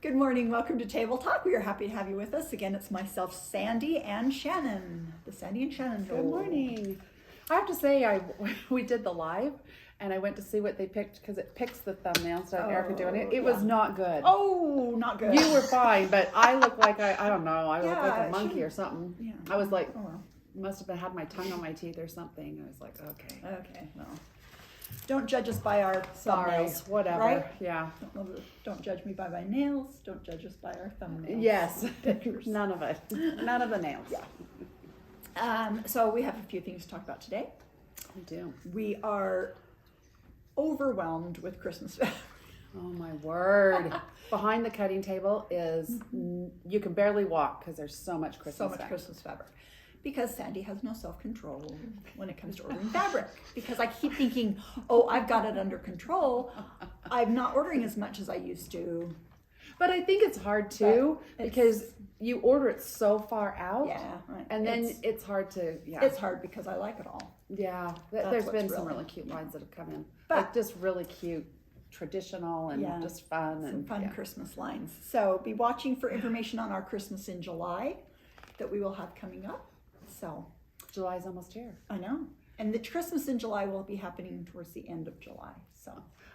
Good morning. Welcome to Table Talk. We are happy to have you with us. Again, it's myself, Sandy, and Shannon. The Sandy and Shannon. Good morning. I have to say, we did the live, and I went to see what they picked because it picks the thumbnail instead of Erica doing it. It was not good. Oh, not good. You were fine, but I look like I don't know. I look like a monkey shouldn't. or something. Yeah. I was like, Oh, well. must have had my tongue on my teeth or something. I was like, okay. Okay, well. Don't judge us by our Sorry, thumbnails. whatever. Right? Yeah. Don't judge me by my nails. Don't judge us by our thumbnails. Yes. Pictures. None of it. None of the nails. Yeah. So we have a few things to talk about today. We do. We are overwhelmed with Christmas. Oh my word. Behind the cutting table is, you can barely walk because there's so much Christmas fabric. Christmas fabric. Because Sandy has no self-control when it comes to ordering fabric. Because I keep thinking, oh, I've got it under control. I'm not ordering as much as I used to. But I think it's hard too because you order it so far out. Yeah. Right. And then it's hard to, It's hard because I like it all. Yeah. That's There's what's been some really really cute lines that have come in. But- like just really cute, traditional and just fun. Some fun Christmas lines. So be watching for information on our Christmas in July that we will have coming up. So July's almost here. I know. And the Christmas in July will be happening towards the end of July. So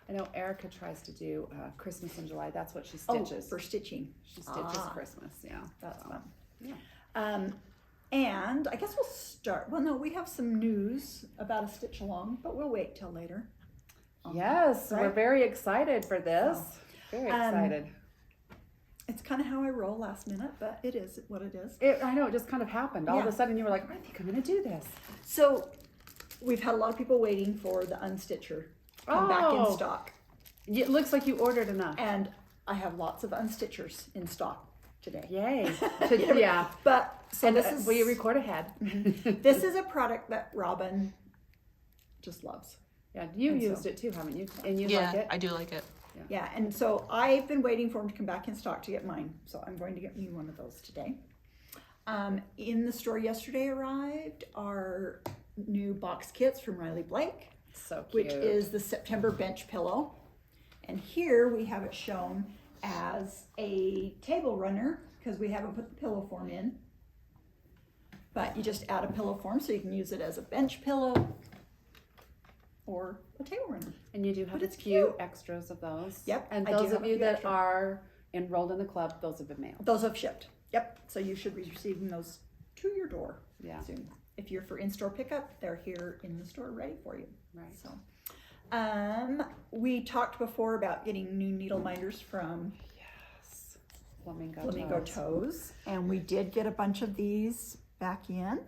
I know Erica tries to do Christmas in July. That's what she stitches. for stitching. She stitches Christmas. Yeah. That's fun. Yeah. And I guess we'll start. Well, no, we have some news about a stitch along, but we'll wait till later. Yes, right? we're very excited for this. Very excited. It's kind of how I roll last minute, but it is what it is. I know, it just kind of happened. All of a sudden you were like, I think I'm going to do this. So we've had a lot of people waiting for the Unstitcher come back in stock. It looks like you ordered enough. And I have lots of Unstitchers in stock today. Yay. Yeah. But so this is, we record ahead. This is a product that Robin just loves. Yeah, you used it too, haven't you? And you like it? I do like it. Yeah, and so I've been waiting for him to come back in stock to get mine. So I'm going to get me one of those today. In the store yesterday arrived our new box kits from Riley Blake. So cute. Which is the September bench pillow. And here we have it shown as a table runner because we haven't put the pillow form in. But you just add a pillow form so you can use it as a bench pillow or a table runner. And you do have But a it's few cute. extras of those. Yep, And I do those have of a you few that extras. are enrolled in the club, those have been mailed. Those have shipped. Yep. So you should be receiving those to your door soon. If you're for in-store pickup, they're here in the store ready for you. Right. So, we talked before about getting new needle minders from Flamingo Toes, and we did get a bunch of these back in.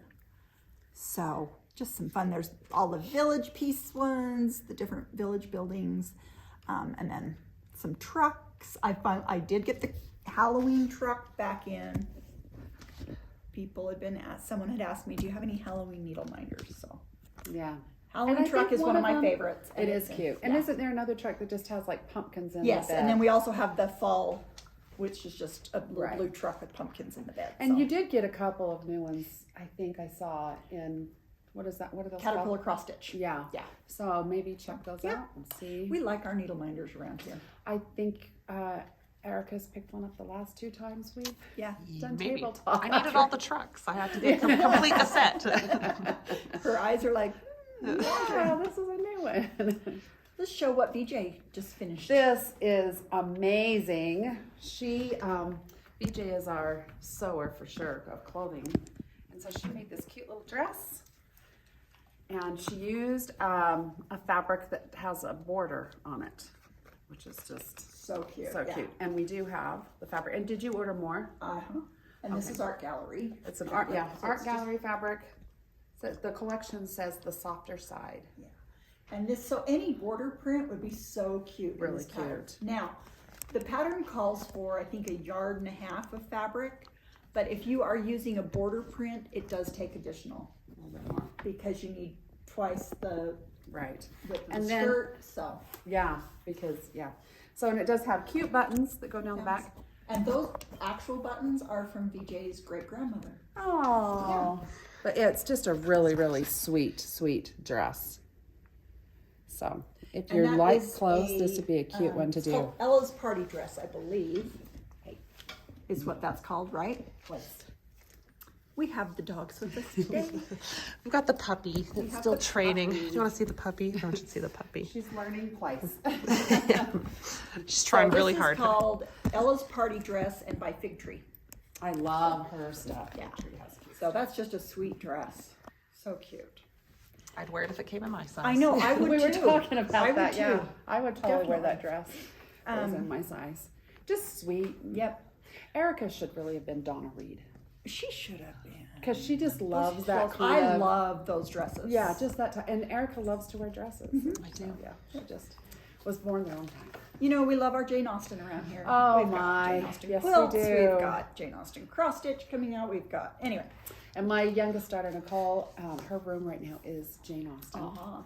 So just some fun. There's all the village piece ones, the different village buildings, and then some trucks. I did get the Halloween truck back in. Someone had asked me, do you have any Halloween needle minders? So yeah. Halloween truck is one of my favorites. It is cute. And isn't there another truck that just has like pumpkins in it? Yes, and then we also have the fall, which is just a little blue truck with pumpkins in the bed. And you did get a couple of new ones. I think I saw in, what is that? What are those Caterpillar called? cross stitch. Yeah. Yeah. So maybe check those out and see. We like our needle minders around here. I think Erica's picked one up the last 2 times we've done Maybe. table talk. I needed all the trucks. I had to complete the set. Her eyes are like, yeah, this is a new one. let's show what BJ just finished. This is amazing. BJ is our sewer for sure of clothing. And so she made this cute little dress. And she used a fabric that has a border on it, which is just so cute. So cute. And we do have the fabric. And did you order more? And this is Art Gallery. It's an art gallery fabric. So the collection says the softer side. Yeah. And this, so any border print would be so cute. Really in this pattern. cute. Now, the pattern calls for, I think, 1.5 yards of fabric. But if you are using a border print, it does take additional. A little bit more. Because you need twice the width of the then, skirt. So So, and it does have cute buttons that go down the back. And those actual buttons are from VJ's great grandmother. Oh, but it's just a really, really sweet dress. So if you like clothes, this would be a cute one to do. Ella's party dress, I believe. is what that's called, right? Place. We have the dogs with us today. We've got the puppy. It's still the training. puppy. Do you want to see the puppy? I want you to see the puppy. She's learning place. She's trying really hard. This is called Ella's Party Dress and by Fig Tree. I love her stuff. Yeah. So that's just a sweet dress. So cute. I'd wear it if it came in my size. I know, I would We were too. talking about I would that, yeah. too. I would totally wear that dress. It was Um, in my size. Just sweet. Yep. Erica should really have been Donna Reed. She should have been. Because she just loves that Clothes. kind I of... love those dresses. Yeah, just that time. And Erica loves to wear dresses. Mm-hmm. I do. Yeah, she just was born their own time. You know, we love our Jane Austen around here. Oh, We've got my. Jane Austen Yes, we quilts. do. We've got Jane Austen cross stitch coming out. We've got, anyway. And my youngest daughter, Nicole, her room right now is Jane Austen. Uh-huh.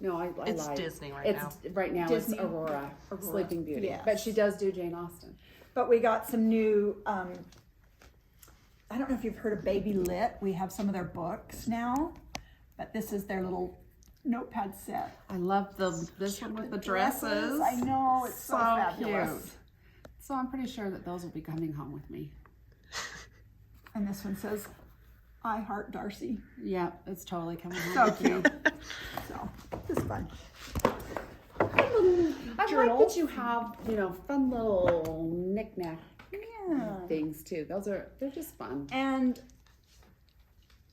No, I It's lied. Disney right it's, now. Right now Disney. it's Aurora, Aurora. Sleeping Beauty. Yes. But she does do Jane Austen. But we got some new, I don't know if you've heard of Baby Lit. We have some of their books now. But this is their little notepad set. I love this one with the dresses. I know, it's so fabulous. cute. So I'm pretty sure that those will be coming home with me. And this one says, I heart Darcy. Yeah, it's totally coming home So with me. cute. So, this is fun. I like Journal. that you have, fun little knick-knack Yeah. things too. They're just fun. And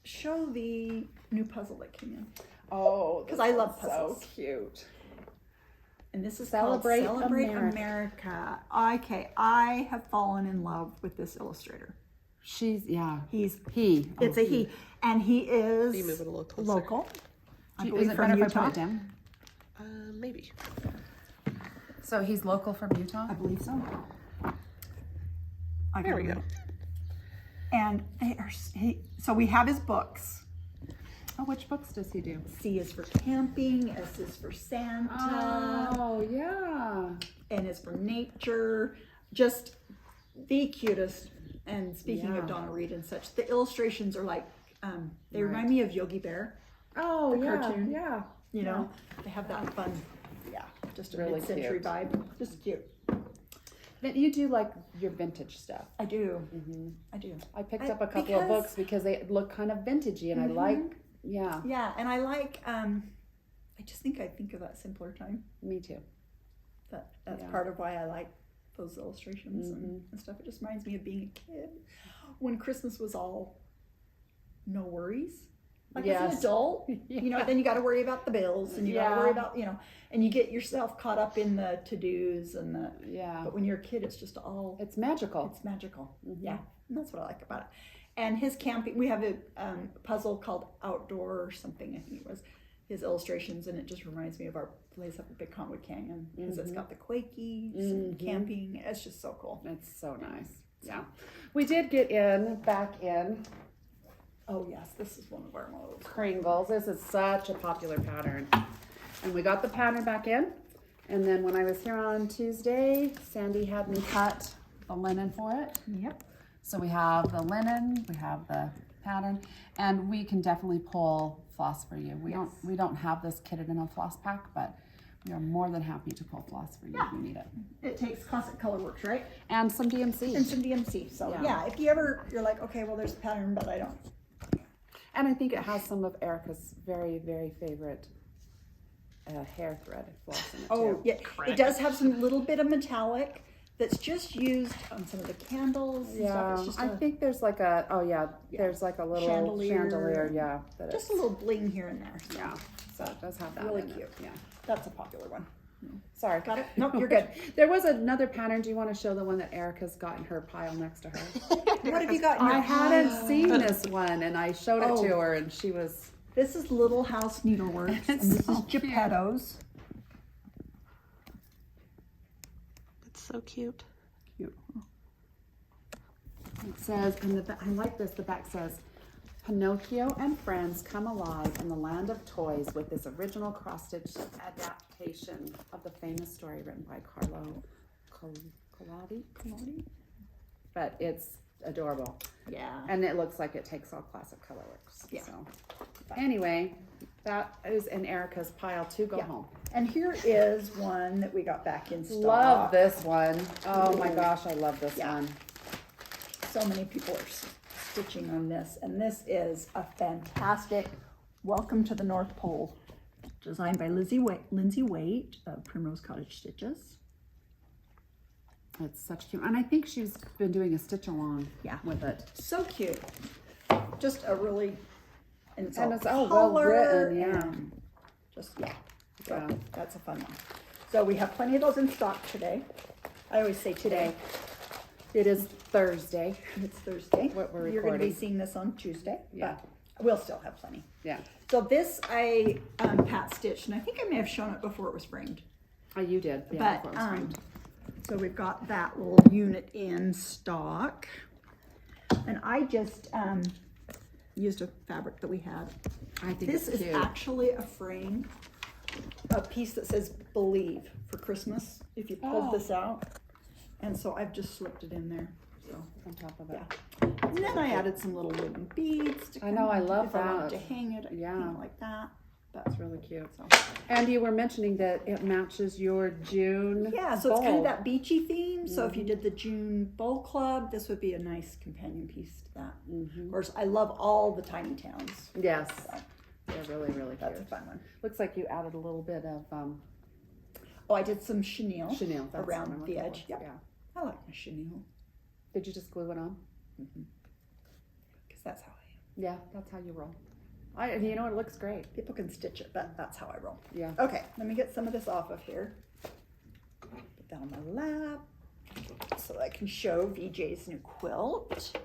show the new puzzle that came in. Oh, 'Cause I love so puzzles. cute. And this is Celebrate called Celebrate America. America. Okay, I have fallen in love with this illustrator. It's He. It's a he. And he is You move it a little closer. local. I Is believe it from better if I Utah. put it down? Maybe. So he's local from Utah? I believe so. I There can we read go. it. And so we have his books. Oh, which books does he do? C is for camping, S is for Santa, Oh, yeah. N is for nature. Just the cutest. And speaking Yeah. of Donna Reed and such, the illustrations are like, they Right. remind me of Yogi Bear. Oh, The yeah. cartoon. Yeah. You know, they have that fun, just a Really mid-century cute. vibe. Just cute. But you do like your vintage stuff. I do. I do. I picked I- up a couple of because- books because they look kind of vintagey and I like, yeah, Yeah, and I like. I just think I think of that simpler time. me too. That's Yeah. part of why I like those illustrations and stuff. It just reminds me of being a kid when Christmas was all no worries. Like as Yes. an adult, then you got to worry about the bills and you got to worry about, and you get yourself caught up in the to-dos and the. Yeah. But when you're a kid, it's just all. It's magical. It's magical. Yeah, and that's what I like about it. And his camping, we have a puzzle called Outdoor or something. I think it was his illustrations, and it just reminds me of our place up at Big Cottonwood Canyon because it's got the Quakies and camping. It's just so cool. It's so nice. Yeah. We did get back in Oh yes, this is one of our most. Pringles. This is such a popular pattern. And we got the pattern back in. And then when I was here on Tuesday, Sandy had me cut the linen for it. Yep. So we have the linen, we have the pattern, and we can definitely pull floss for you. We don't have this kitted in a floss pack, but we are more than happy to pull floss for you if you need it. It takes Classic Color Works, right? And some DMC. And some DMC. So Yeah. yeah, if you're like, okay, well there's a pattern, but I don't. And I think it has some of Erica's very, very favorite hair thread floss in it Oh too. yeah, Correct. it does have some little bit of metallic that's just used on some of the candles and stuff. Yeah, It's just I think there's like there's like a little chandelier, yeah. That just a it's- little bling here and there. yeah, so it does have that Really in it, cute. yeah. That's a popular one. Sorry. Got it? Nope, you're good. There was another pattern. Do you want to show the one that Erica's got in her pile next to her? What have you got? In I your hadn't pile? seen this one, and I showed it Oh. to her, and she was. This is Little House Needleworks, and this so is cute. Geppetto's. It's so cute. Cute. It says, I like this. The back says, Pinocchio and friends come alive in the land of toys with this original cross-stitch adaptation of the famous story written by Carlo Collodi. But it's adorable. Yeah. And it looks like it takes all Classic Color Works. Yeah. So anyway, that is in Erica's pile to go Yeah. home. And here is one that we got back in stock. Love this one. Oh my gosh, I love this Yeah. one. so many people are stitching on this, and this is a fantastic Welcome to the North Pole, designed by Lindsay Waite of Primrose Cottage Stitches. It's such cute, and I think she's been doing a stitch along with it. So cute. Just a really, and it's And all it's all well color written, yeah. and just, yeah. So Yeah. that's a fun one. So we have plenty of those in stock today. I always say today. It is Thursday. It's Thursday. What we're You're going to be recording. seeing this on Tuesday. Yeah. But we'll still have plenty. Yeah. So this I pat stitched, and I think I may have shown it before it was framed. Oh, you did. Yeah, But before it was framed. so we've got that little unit in stock, and I just used a fabric that we had. I think This it's is cute. actually a frame, a piece that says "Believe" for Christmas. If you pulled this out, and so I've just slipped it in there. So on top of it. yeah, and then I added some little wooden beads. To I know, I love if I wanted that. to hang it, Yeah. like that. That's really cute. So. And you were mentioning that it matches your June Yeah, so it's kind of bowl. that beachy theme. So if you did the June Bowl Club, this would be a nice companion piece to that. Of course, I love all the tiny towns. Yes. So They're really, really that's a cute. fun one. Looks like you added a little bit of Oh, I did some chenille, chenille. That's what I'm around the looking edge. for. Yep. Yeah. I like my chenille Did you just glue it on? because that's how I am. Yeah, that's how you roll. You know, it looks great. People can stitch it, but that's how I roll. Yeah. Okay, let me get some of this off of here. Put that on my lap so I can show VJ's new quilt.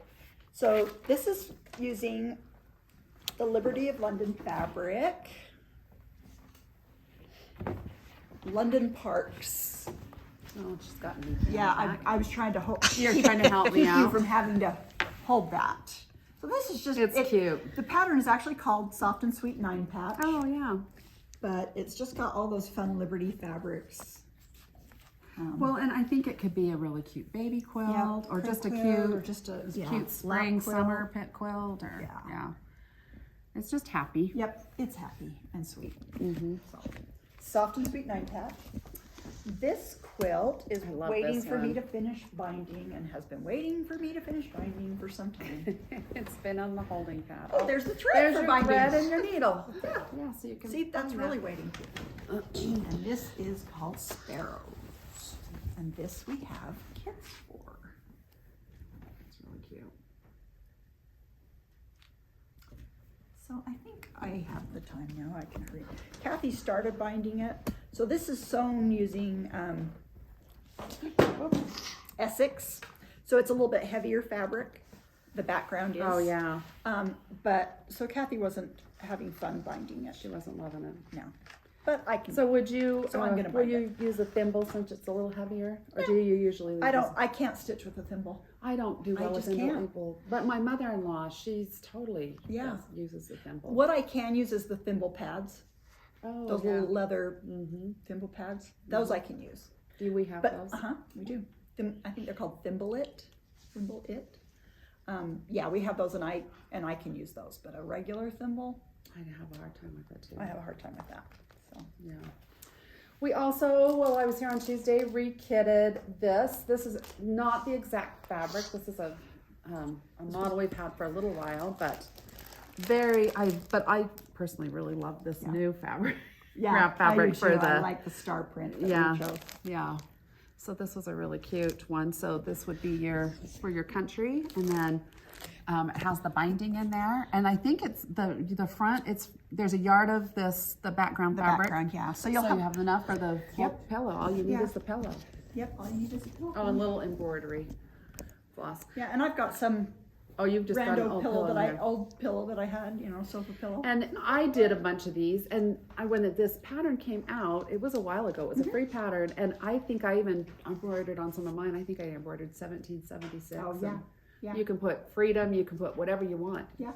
So this is using the Liberty of London fabric. London Parks. Oh, she's got me. Yeah, I was trying to hold. You're trying to help me keep you out. from having to hold that. So this is just. It's cute. The pattern is actually called Soft and Sweet 9 Patch, Oh, yeah. but it's just got all those fun Liberty fabrics. Well, and I think it could be a really cute baby quilt, or just a quilt, cute, or just a cute spring, lap quilt. summer pet quilt, or yeah. It's just happy. Yep, it's happy and sweet. Mm-hmm. So, Soft and Sweet 9 Patch. This quilt is I love waiting this for me one. to finish binding, and has been waiting for me to finish binding for some time. It's been on the holding pad. Oh, there's the thread There's for your binding. thread and your needle. Yeah. Yeah, so you can See, that's bind really that. waiting for you. And this is called Sparrows. And this we have kits for. It's really cute. So I think I have the time now. I can hurry. Kathy started binding it. So this is sewn using Essex. So it's a little bit heavier fabric. The background is. Oh yeah, But so Kathy wasn't having fun binding it. she wasn't loving it. No. But I can. So would you? So I'm gonna will bind you use a thimble since it's a little heavier, or do you usually? I can't stitch with a thimble. I don't do I well with just can't. thimble, but my mother-in-law, she's totally Yeah. uses a thimble. What I can use is the thimble pads. Oh, Those yeah. little leather Mm-hmm. thimble pads. Those I can use. Do we have But those? we do. I think they're called Thimble It. Yeah, we have those, and I can use those. But a regular thimble, I have a hard time with it too. I have a hard time with that. So Yeah. We also, while I was here on Tuesday, re-kitted this. This is not the exact fabric. This is a model we've had for a little while, but I personally really love this new fabric. Wrap fabric for the. I like the star print. That Yeah. we chose. Yeah. So this was a really cute one. So this would be for your country, and then it has the binding in there, and I think it's the front. There's a yard of the background The fabric. background, yeah. So So you'll you have. have enough for the whole Yep. pillow. All you need Yeah. is the pillow. Yep. All you need is a pillow. Oh, and little embroidery floss. Yeah, and I've got some Oh, you've just got an rando old pillow pillow that in there. old pillow that I had, sofa pillow. And I did a bunch of these, and when this pattern came out, it was a while ago. It was a free pattern, and I think I even embroidered on some of mine. I think I embroidered 1776. Oh, yeah. and Yeah. You can put freedom. You can put whatever you want. Yeah,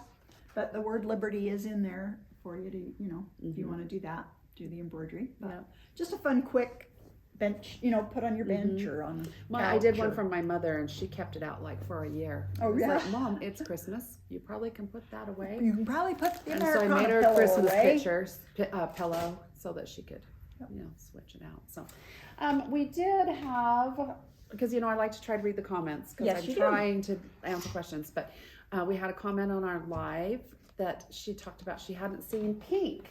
but the word liberty is in there for you to, if Mm-hmm. you want to do that, do the embroidery. But Yeah. just a fun, quick bench, put on your bench or on. I did couch one or- from my mother, and she kept it out like for a year. Oh, I was yeah? like, Mom, it's Christmas. You probably can put that away. You can probably put the And so I Americana made her a pillow Christmas away. pillow so that she could, switch it out. So we did have because I like to try to read the comments because Yes, I'm you do. trying to answer questions. But we had a comment on our live that she talked about she hadn't seen pink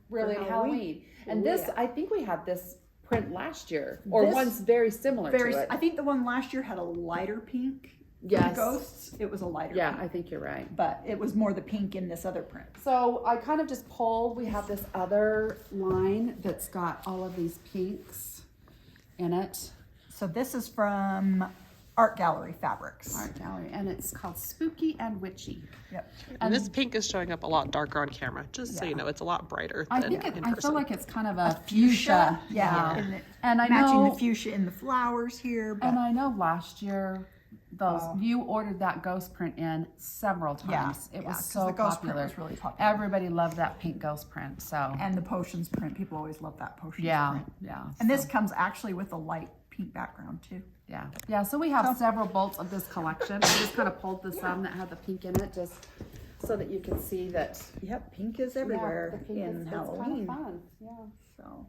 really For at Halloween. Halloween. And Oh, this, yeah. I think we had this print last year, or This- one's very similar Very, to it. I think the one last year had a lighter pink. For Yes. the ghosts, it was a lighter Yeah, pink. I think you're right. But it was more the pink in this other print. So I kind of just pulled, we have this other line that's got all of these pinks in it. So this is from Art Gallery Fabrics. Art gallery, and it's called Spooky and Witchy. Yep. And this pink is showing up a lot darker on camera, just so you Yeah. know, it's a lot brighter I than think in I person. feel like it's kind of a fuchsia. Yeah. And, And I matching know, the fuchsia in the flowers here. But and I know last year, you ordered that ghost print in several times. It was 'cause so the ghost popular. print was really popular. Everybody loved that pink ghost print. So And the potions print. People always love that potions yeah, print. yeah. And this comes actually with a light pink background too. Yeah. So we have several bolts of this collection. I just kind of pulled the some that had the pink in it, just so that you can see that. Yep, pink is everywhere the pink in is, Halloween. It's kind of fun. Yeah, So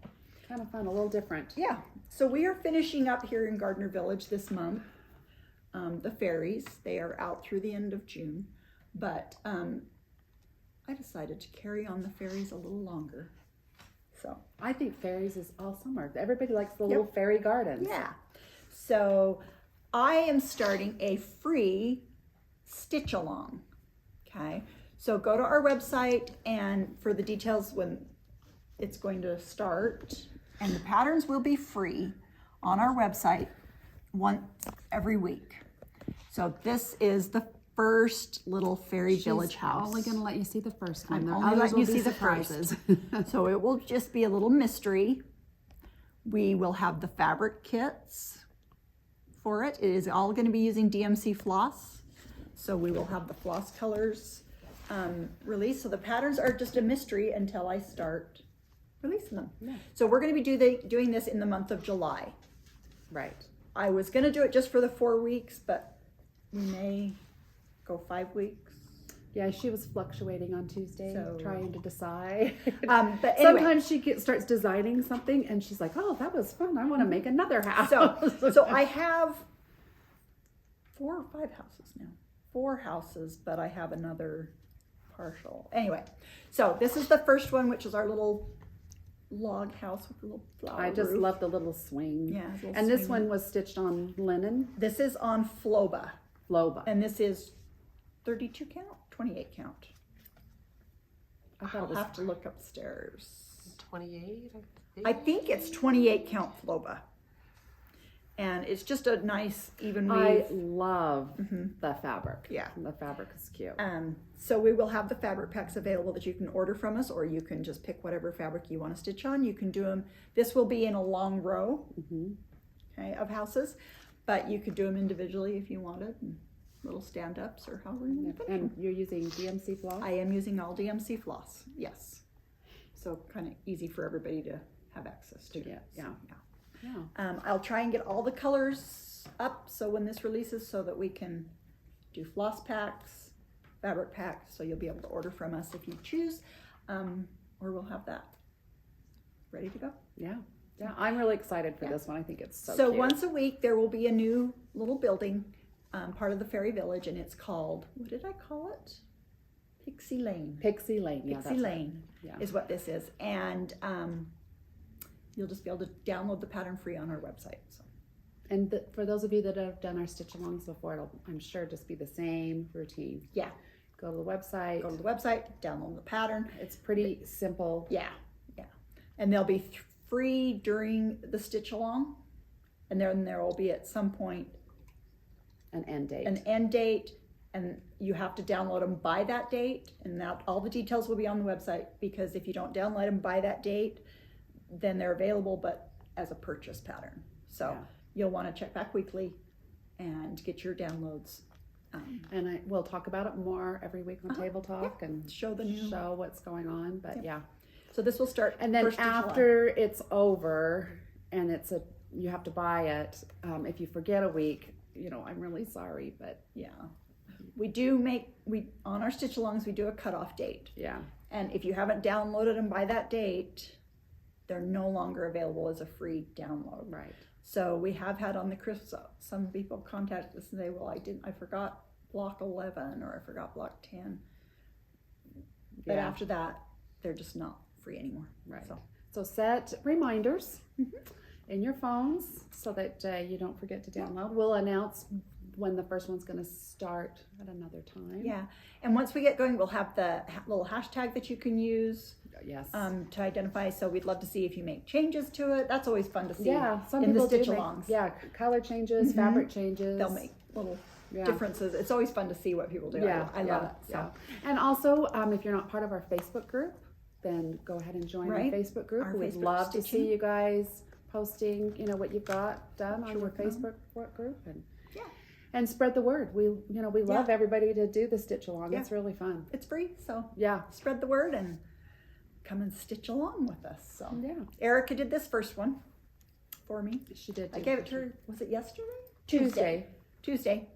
kind of fun. A little different. yeah, so we are finishing up here in Gardner Village this month. The fairies, they are out through the end of June, but I decided to carry on the fairies a little longer. So I think fairies is all summer. Everybody likes the little fairy gardens. yeah, so I am starting a free stitch along. Okay, so go to our website and for the details when it's going to start, and the patterns will be free on our website once every week. So this is the first little fairy village house. Only going to let you see the first one. I'm The only others letting will you be see the surprises. So it will just be a little mystery. We will have the fabric kits for it. It is all going to be using DMC floss. So we will have the floss colors released. So the patterns are just a mystery until I start releasing them. Yeah. So we're going to be doing this in the month of July. Right. I was going to do it just for the 4 weeks, but we may go 5 weeks. Yeah, she was fluctuating on Tuesday, So- trying to decide. But anyway. Sometimes she starts designing something, and she's like, "Oh, that was fun. I want to make another house." So I have 4 or 5 houses now. 4 houses, but I have another partial. Anyway, so this is the first one, which is our little log house with a little flower I just roof. love the little swing. Yeah, it's a little And this swing. one was stitched on linen, This is on Floba, Loba. and this is 32 count, 28 count. I thought it I'll was have to look upstairs. 28, I think it's 28 count Floba. And it's just a nice even I weave. love the fabric. Yeah. The fabric is cute. So we will have the fabric packs available that you can order from us, or you can just pick whatever fabric you want to stitch on. You can do them. This will be in a long row, okay, of houses, but you could do them individually if you wanted, and little stand-ups or however you want to finish And them. you're using DMC floss? I am using all DMC floss, yes. So kind of easy for everybody to have access to. get, yeah. So, Yeah. I'll try and get all the colors up so when this releases so that we can do floss packs, fabric packs, so you'll be able to order from us if you choose, or we'll have that ready to go. Yeah. Yeah. I'm really excited for this one. I think it's so So cute. once a week there will be a new little building, part of the Fairy Village, and it's called, what did I call it? Pixie Lane. Pixie Lane. Yeah, Pixie that's right. Lane Yeah. is what this is, and you'll just be able to download the pattern free on our website. So. And for those of you that have done our stitch alongs before, it'll, I'm sure, just be the same routine. Yeah, Go to the website. go to the website, download the pattern. It's pretty simple. Yeah, yeah. And they'll be free during the stitch along. And then there will be at some point An end date. an end date, and you have to download them by that date. And that all the details will be on the website, because if you don't download them by that date, then they're available, but as a purchase pattern. So Yeah. you'll want to check back weekly and get your downloads. And we'll talk about it more every week on Table Talk and Show the new. show what's going on. But yeah. So this will start. And then 1st of July. after it's over and you have to buy it, if you forget a week, I'm really sorry, but Yeah. We on our stitch alongs, we do a cutoff date. yeah. And if you haven't downloaded them by that date, they're no longer available as a free download. Right. So we have had on the crisps, some people contact us and say, well, I forgot block 11 or I forgot block 10. But Yeah. after that, they're just not free anymore. Right. So, So set reminders in your phones so that you don't forget to download. We'll announce when the first one's going to start at another time. yeah. And once we get going, we'll have the little hashtag that you can use Yes. to identify. So we'd love to see if you make changes to it. That's always fun to see. Yeah. Some in the people do stitch make, alongs. yeah, color changes, fabric changes. They'll make little Yeah. differences. It's always fun to see what people do. Yeah, I love it. So. Yeah. And also, if you're not part of our Facebook group, then go ahead and join Right. our Facebook group. Our We'd Facebook love to stitching. see you guys posting, what you've got done on your working on. Facebook group and Yeah. and spread the word. We love everybody to do the stitch along. Yeah. It's really fun. It's free, so Yeah. spread the word and come and stitch along with us. So Yeah. Erica did this first one for me. She did. I gave it to her. Was it yesterday? Tuesday. Tuesday.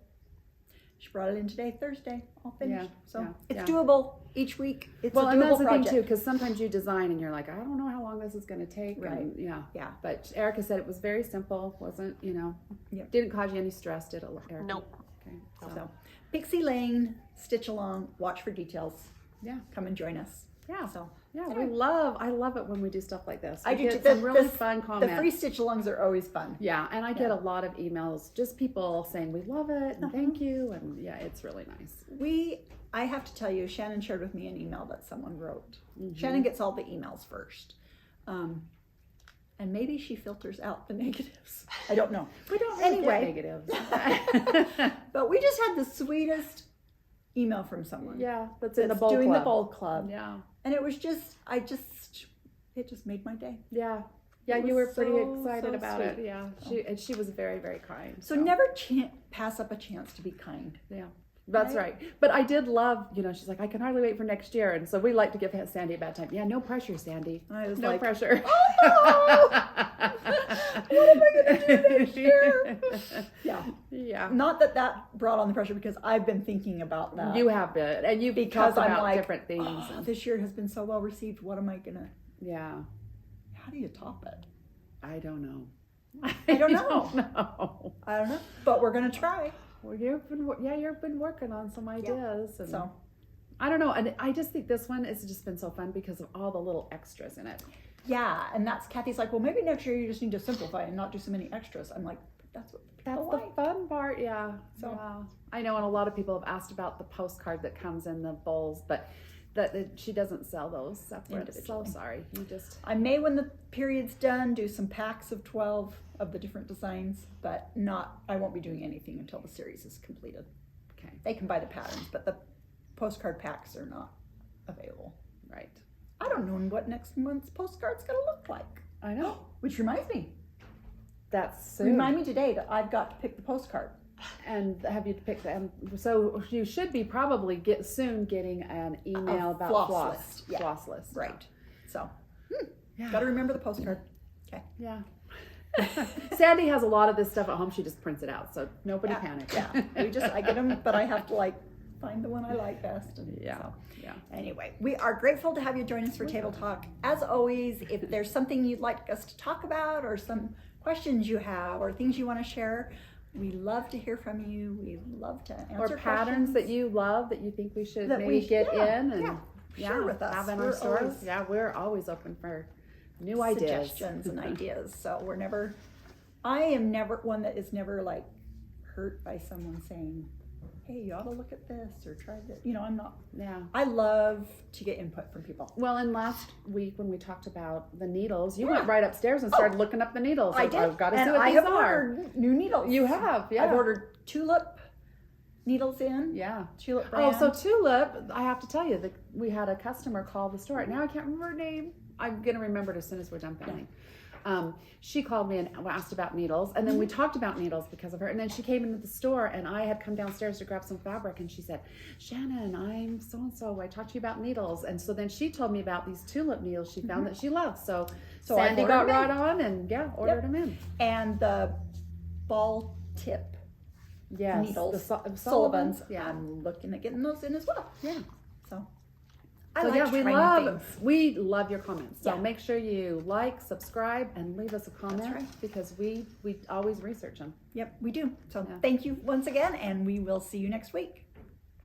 She brought it in today, Thursday, all finished. Yeah, So yeah, it's yeah. doable each week. It's Well, a and doable that's the project. thing too, because sometimes you design and you're like, I don't know how long this is going to take. Right. And, yeah. Yeah. But Erica said it was very simple. Wasn't Yep. didn't cause you any stress, did it, Erica? Nope. Okay. So Pixie Lane, stitch along, watch for details. Yeah. Come and join us. Yeah. So Yeah, anyway. I love it when we do stuff like this. I We do get too. some really fun comments. The free stitch alongs are always fun. Yeah, and I get a lot of emails, just people saying we love it and thank you, and yeah, it's really nice. I have to tell you, Shannon shared with me an email that someone wrote. Mm-hmm. Shannon gets all the emails first. And maybe she filters out the negatives. I don't know. We don't really Anyway. get negatives. But we just had the sweetest email from someone. Yeah, that's in the That's bowl doing club. the bowl club. Yeah, And it was just, it just made my day. yeah, yeah. It You was were pretty so, excited so about sweet. it. Yeah, she was very, very kind. So never pass up a chance to be kind. Yeah. That's right. But I did love, she's like, I can hardly wait for next year. And so we like to give Sandy a bad time. Yeah, no pressure, Sandy. I was No like, pressure. oh no! What am I going to do next year? Yeah. Yeah. Not that brought on the pressure because I've been thinking about that. You have been. And you've Because talked I'm about like, different things. oh, and, this year has been so well received. What am I going to, yeah. how do you top it? I don't know. I don't know. know. I don't know. But we're going to try. Well, you've been working on some ideas. And So, I don't know. And I just think this one has just been so fun because of all the little extras in it. yeah. And that's Kathy's like, well, maybe next year you just need to simplify and not do so many extras. I'm like, that's what That's people the like. fun part, yeah. So- Yeah. I know, and a lot of people have asked about the postcard that comes in the bowls, but that she doesn't sell those separate. So Individually. sorry, you just I may, when the period's done, do some packs of 12 of the different designs, but I won't be doing anything until the series is completed. okay, They can buy the patterns, but the postcard packs are not available. right. I don't know what next month's postcard's gonna look like. I know. Which reminds me, That's soon. remind me today that I've got to pick the postcard. And have you picked them? So you should be probably soon getting an email about floss floss list. Yeah. floss list. Right. So, Yeah. gotta remember the postcard. Okay. Yeah. Sandy has a lot of this stuff at home. She just prints it out, so nobody Yeah. panic. Yeah. I get them, but I have to find the one I like best. And Yeah. so. Yeah. Anyway, we are grateful to have you join us for Table Talk. As always, if there's something you'd like us to talk about or some questions you have or things you want to share, we love to hear from you. We love to answer Or patterns questions. that you love that you think we should That maybe we- get yeah, in and share with us. have in We're our store. always- Yeah, we're always open for new ideas. suggestions and ideas. So I am never one that is never hurt by someone saying, hey, you ought to look at this or try this. I'm not. Yeah. I love to get input from people. Well, and last week when we talked about the needles, you went right upstairs and started looking up the needles. I did. I've got to and see what I these have are. ordered new needles. You have, yeah. I've ordered tulip needles in. Yeah. Tulip brand. Oh, so Tulip, I have to tell you that we had a customer call the store. Now I can't remember her name. I'm going to remember it as soon as we're done filming. She called me and asked about needles, and then we talked about needles because of her. And then she came into the store, and I had come downstairs to grab some fabric, and she said, Shannon, I'm so-and-so. I talked to you about needles. And so then she told me about these tulip needles she found that she loves. So I Sandy ordered got them right on and, ordered them in. And the ball tip Yes. needles, The Sullivan's. Sullivan's. Yeah. I'm looking at getting those in as well. Yeah. So I So like yeah, trying things. we love your comments. So Yeah. make sure you like, subscribe, and leave us a comment right. because we always research them. Yep, we do. So Yeah. thank you once again, and we will see you next week.